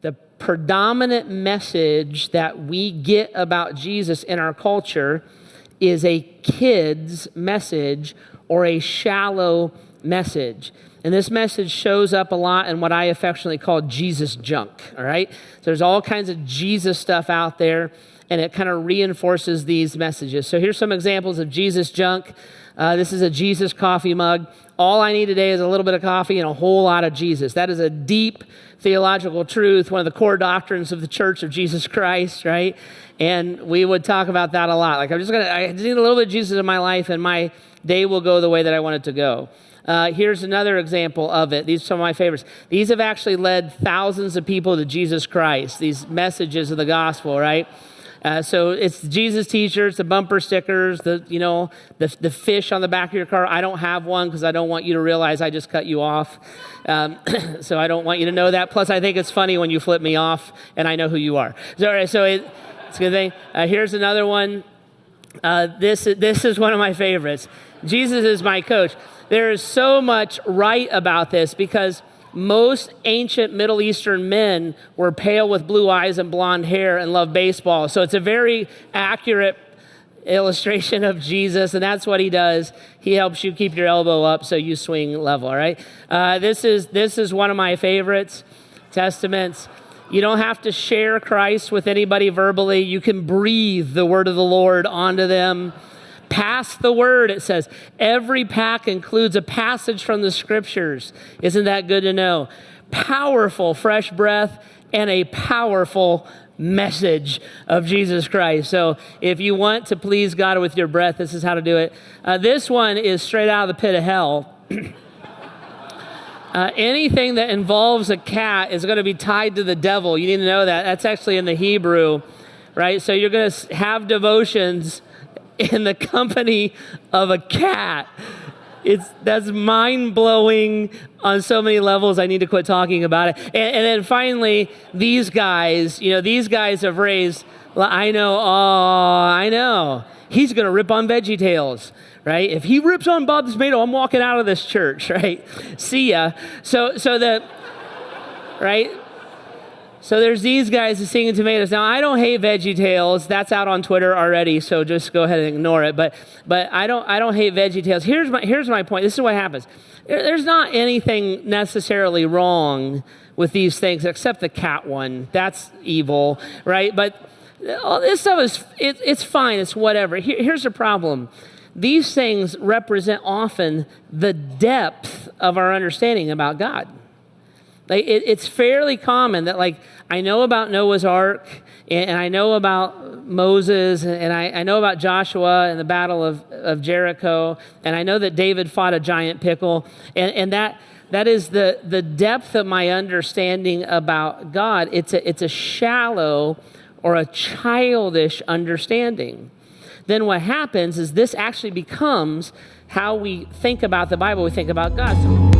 the predominant message that we get about Jesus in our culture is a kid's message or a shallow message. And this message shows up a lot in what I affectionately call Jesus junk, all right? So there's all kinds of Jesus stuff out there, and it kind of reinforces these messages. So here's some examples of Jesus junk. This is a Jesus coffee mug. All I need today is a little bit of coffee and a whole lot of Jesus. That is a deep theological truth, one of the core doctrines of the Church of Jesus Christ, right? And we would talk about that a lot. Like, I just need a little bit of Jesus in my life, and my day will go the way that I want it to go. Here's another example of it. These are some of my favorites. These have actually led thousands of people to Jesus Christ, these messages of the gospel, right? So it's Jesus t-shirts, the bumper stickers, the fish on the back of your car. I don't have one because I don't want you to realize I just cut you off. So I don't want you to know that. Plus, I think it's funny when you flip me off and I know who you are. So it's a good thing. Here's another one. This is one of my favorites. Jesus is my coach. There is so much right about this because most ancient Middle Eastern men were pale with blue eyes and blonde hair and loved baseball. So it's a very accurate illustration of Jesus, and that's what he does. He helps you keep your elbow up so you swing level, all right? This is one of my favorites, Testaments. You don't have to share Christ with anybody verbally. You can breathe the word of the Lord onto them. Pass the word, it says. Every pack includes a passage from the scriptures. Isn't that good to know? Powerful fresh breath and a powerful message of Jesus Christ. So if you want to please God with your breath, this is how to do it. This one is straight out of the pit of hell. Anything that involves a cat is going to be tied to the devil. You need to know that. That's actually in the Hebrew, right? So you're going to have devotions in the company of a cat. That's mind-blowing on so many levels. I need to quit talking about it. And then finally, these guys have raised, I know. He's going to rip on VeggieTales, right? If he rips on Bob the Tomato, I'm walking out of this church, right? See ya. Right? So there's these guys singing tomatoes. Now, I don't hate VeggieTales. That's out on Twitter already, so just go ahead and ignore it. But I don't hate VeggieTales. Here's my point. This is what happens. There's not anything necessarily wrong with these things except the cat one. That's evil, right? But all this stuff it's fine. It's whatever. Here's the problem. These things represent often the depth of our understanding about God. Like it's fairly common that, like, I know about Noah's Ark, and I know about Moses, and I know about Joshua and the Battle of Jericho, and I know that David fought a giant pickle, and that is the depth of my understanding about God. It's a shallow or a childish understanding. Then what happens is this actually becomes how we think about the Bible, we think about God.